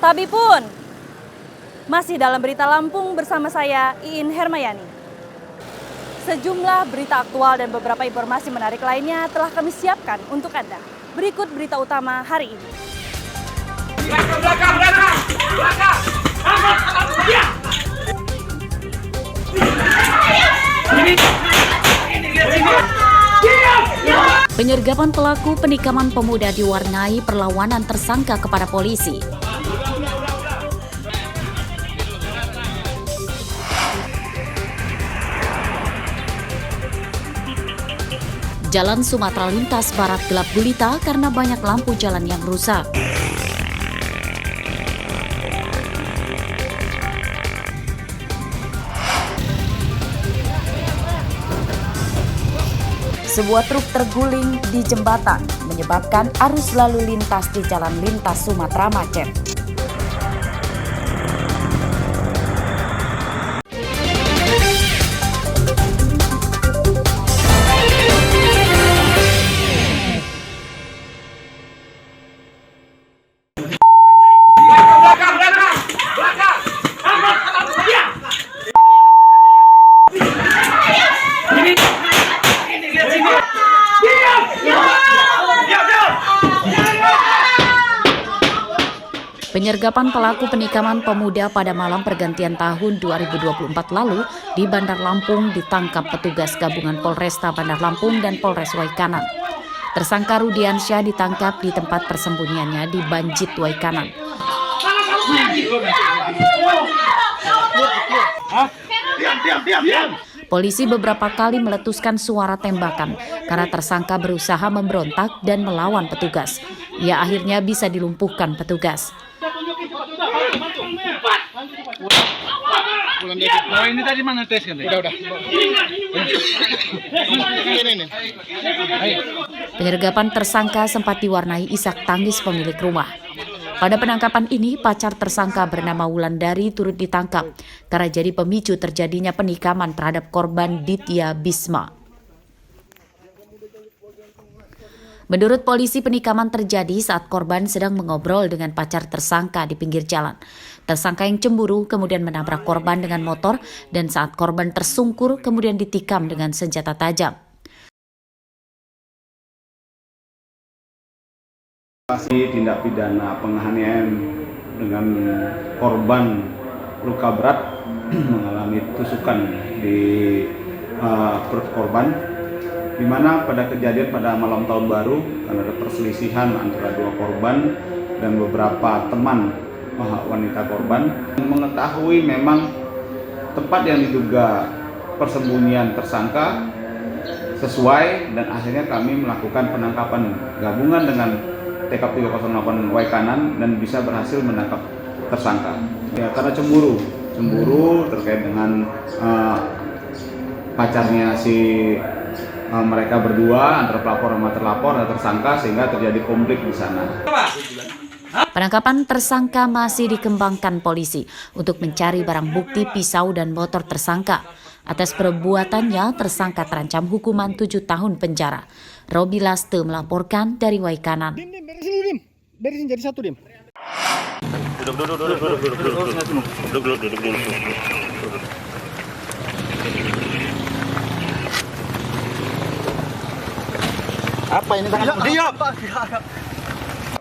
Tapi pun masih dalam berita Lampung bersama saya Iin Hermayani. Sejumlah berita aktual dan beberapa informasi menarik lainnya telah kami siapkan untuk Anda. Berikut berita utama hari ini. Penyergapan pelaku penikaman pemuda diwarnai perlawanan tersangka kepada polisi. Jalan Sumatera lintas barat gelap gulita karena banyak lampu jalan yang rusak. Sebuah truk terguling di jembatan menyebabkan arus lalu lintas di jalan lintas Sumatera macet. Penyergapan pelaku penikaman pemuda pada malam pergantian tahun 2024 lalu di Bandar Lampung ditangkap petugas gabungan Polresta Bandar Lampung dan Polres Waikanan. Tersangka Rudiansyah ditangkap di tempat persembunyiannya di Banjit, Waikanan. Polisi beberapa kali meletuskan suara tembakan karena tersangka berusaha memberontak dan melawan petugas. Ia akhirnya bisa dilumpuhkan petugas. Oh, ini tadi mana tes kan? Udah. Penyergapan tersangka sempat diwarnai isak tangis pemilik rumah. Pada penangkapan ini, pacar tersangka bernama Wulandari turut ditangkap karena jadi pemicu terjadinya penikaman terhadap korban Ditya Bisma. Menurut polisi, penikaman terjadi saat korban sedang mengobrol dengan pacar tersangka di pinggir jalan. Tersangka yang cemburu kemudian menabrak korban dengan motor dan saat korban tersungkur kemudian ditikam dengan senjata tajam. Tindak pidana penganiayaan dengan korban luka berat mengalami tusukan di perut korban, di mana pada kejadian pada malam tahun baru karena ada perselisihan antara dua korban dan beberapa teman wanita korban mengetahui memang tempat yang diduga persembunyian tersangka sesuai, dan akhirnya kami melakukan penangkapan gabungan dengan TKP 308 Waikanan dan bisa berhasil menangkap tersangka. Ya, karena cemburu terkait dengan pacarnya mereka berdua, antara pelapor sama terlapor dan tersangka, sehingga terjadi konflik di sana. Penangkapan tersangka masih dikembangkan polisi untuk mencari barang bukti pisau dan motor tersangka. Atas perbuatannya, tersangka terancam hukuman 7 tahun penjara. Robi Laste melaporkan dari Waikanan. Berisin jadi satu, Dim. Duduk. Apa ini tangan?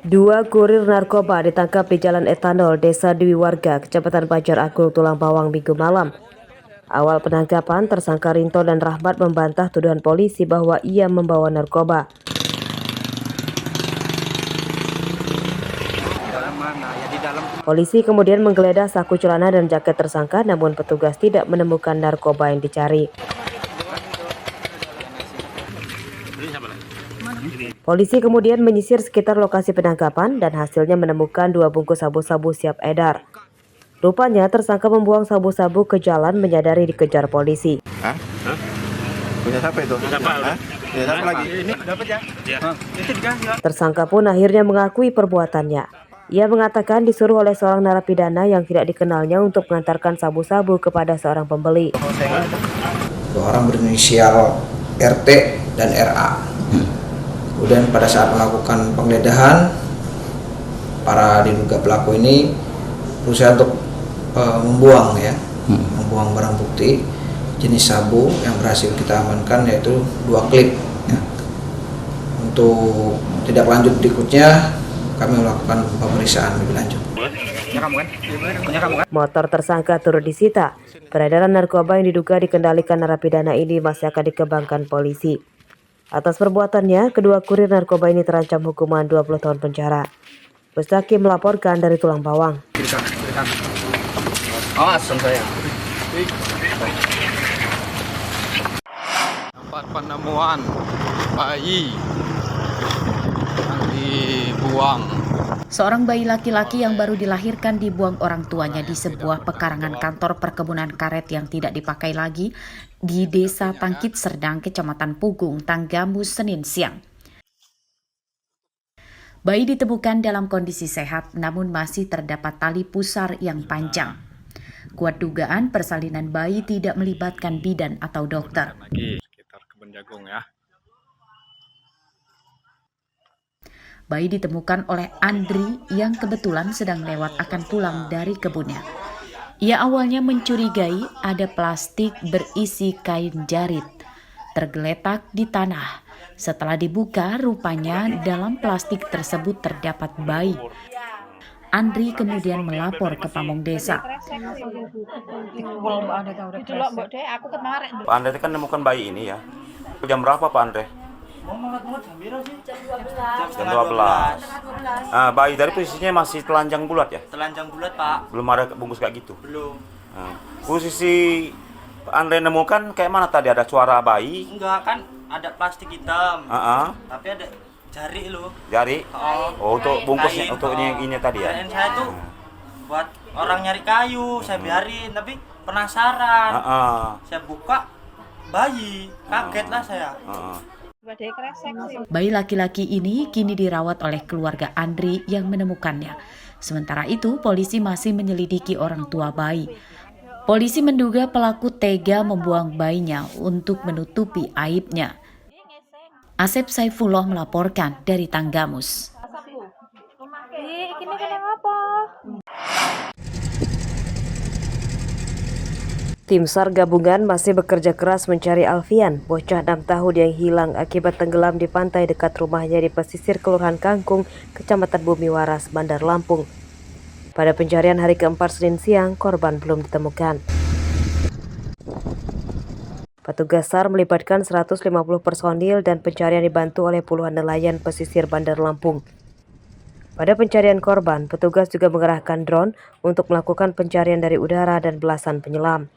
Dua kurir narkoba ditangkap di Jalan Etanol, Desa Dwi Warga, Kecamatan Banjar Agung, Tulang Bawang, Minggu malam. Awal penangkapan, tersangka Rinto dan Rahmat membantah tuduhan polisi bahwa ia membawa narkoba. Polisi kemudian menggeledah saku celana dan jaket tersangka, namun petugas tidak menemukan narkoba yang dicari. Polisi kemudian menyisir sekitar lokasi penangkapan dan hasilnya menemukan 2 bungkus sabu-sabu siap edar. Rupanya tersangka membuang sabu-sabu ke jalan menyadari dikejar polisi. Hah? Punya siapa itu? Punya siapa lagi? Ini dapat ya? Tersangka pun akhirnya mengakui perbuatannya. Ia mengatakan disuruh oleh seorang narapidana yang tidak dikenalnya untuk mengantarkan sabu-sabu kepada seorang pembeli. 2 orang berinisial RT dan RA. Kemudian pada saat melakukan penggeledahan, para diduga pelaku ini berusaha untuk membuang barang bukti jenis sabu yang berhasil kita amankan, yaitu 2 klip ya. Untuk tindak lanjut berikutnya kami melakukan pemeriksaan lebih lanjut. Motor tersangka turut disita. Peredaran narkoba yang diduga dikendalikan narapidana ini masih akan dikembangkan polisi. Atas perbuatannya, kedua kurir narkoba ini terancam hukuman 20 tahun penjara. Mustaqim melaporkan dari Tulang Bawang. Tempat penemuan bayi yang dibuang. Seorang bayi laki-laki yang baru dilahirkan dibuang orang tuanya di sebuah pekarangan kantor perkebunan karet yang tidak dipakai lagi di Desa Tangkit Serdang, Kecamatan Pugung, Tanggamus, Senin siang. Bayi ditemukan dalam kondisi sehat namun masih terdapat tali pusar yang panjang. Kuat dugaan persalinan bayi tidak melibatkan bidan atau dokter. Lagi sekitar Kebun Jagung ya. Bayi ditemukan oleh Andri yang kebetulan sedang lewat akan pulang dari kebunnya. Ia awalnya mencurigai ada plastik berisi kain jarit tergeletak di tanah. Setelah dibuka, rupanya dalam plastik tersebut terdapat bayi. Andri kemudian melapor ke pamong desa. Pak Andre kan menemukan bayi ini ya. Jam berapa Pak Andre? Jam 12. Bayi dari posisinya masih telanjang bulat ya? Telanjang bulat, Pak. Belum ada bungkus kayak gitu? Belum. Posisi Pak Andre nemukan kayak mana tadi? Ada suara bayi? Enggak, kan ada plastik hitam. Tapi ada jari loh. Jari? Oh, untuk bungkusnya, kain, untuk ini tadi ya? Kirain saya tuh buat orang nyari kayu, saya biarin. Tapi penasaran. Saya buka bayi, kaget lah saya. Bayi laki-laki ini kini dirawat oleh keluarga Andri yang menemukannya. Sementara itu, polisi masih menyelidiki orang tua bayi. Polisi menduga pelaku tega membuang bayinya untuk menutupi aibnya. Asep Saifullah melaporkan dari Tanggamus. Tim SAR gabungan masih bekerja keras mencari Alfian, bocah 6 tahun yang hilang akibat tenggelam di pantai dekat rumahnya di pesisir Kelurahan Kangkung, Kecamatan Bumi Waras, Bandar Lampung. Pada pencarian hari keempat Senin siang, korban belum ditemukan. Petugas SAR melibatkan 150 personil dan pencarian dibantu oleh puluhan nelayan pesisir Bandar Lampung. Pada pencarian korban, petugas juga mengerahkan drone untuk melakukan pencarian dari udara dan belasan penyelam.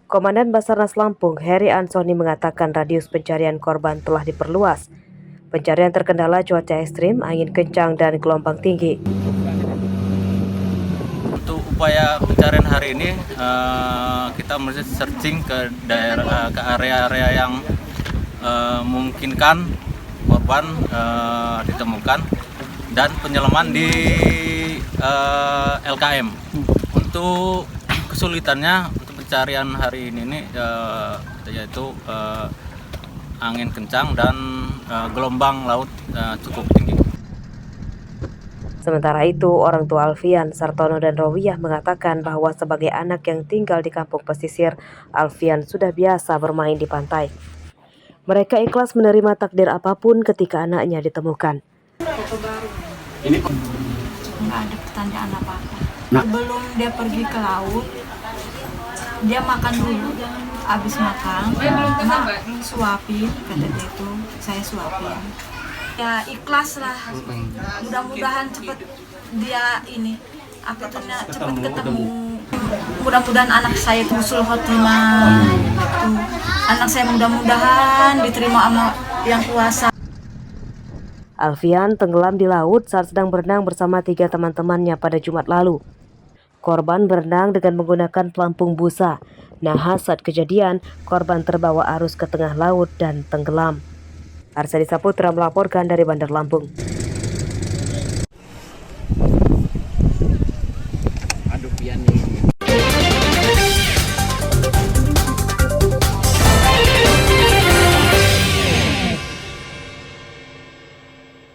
Komandan Basarnas Lampung, Heri Ansoni mengatakan radius pencarian korban telah diperluas. Pencarian terkendala cuaca ekstrim, angin kencang, dan gelombang tinggi. Untuk upaya pencarian hari ini, kita mesti searching ke daerah, ke area-area yang memungkinkan korban ditemukan dan penyelaman di LKM. Untuk kesulitannya untuk pencarian hari ini yaitu angin kencang dan gelombang laut cukup tinggi. Sementara itu, orang tua Alfian, Sartono dan Rawiyah mengatakan bahwa sebagai anak yang tinggal di kampung pesisir, Alfian sudah biasa bermain di pantai. Mereka ikhlas menerima takdir apapun ketika anaknya ditemukan. Nggak ada pertanyaan apa-apa. Sebelum dia pergi ke laut, dia makan dulu. Habis makan, suapin, kata dia itu, saya suapin. Ya ikhlas lah. Mudah-mudahan cepet dia ini, cepet ketemu. Mudah-mudahan anak saya itu husnul khotimah. Anak saya mudah-mudahan diterima sama Yang Kuasa. Alfian tenggelam di laut saat sedang berenang bersama 3 teman-temannya pada Jumat lalu. Korban berenang dengan menggunakan pelampung busa. Nahas saat kejadian, korban terbawa arus ke tengah laut dan tenggelam. Arsadi Saputra melaporkan dari Bandar Lampung. Aduh, pian nih.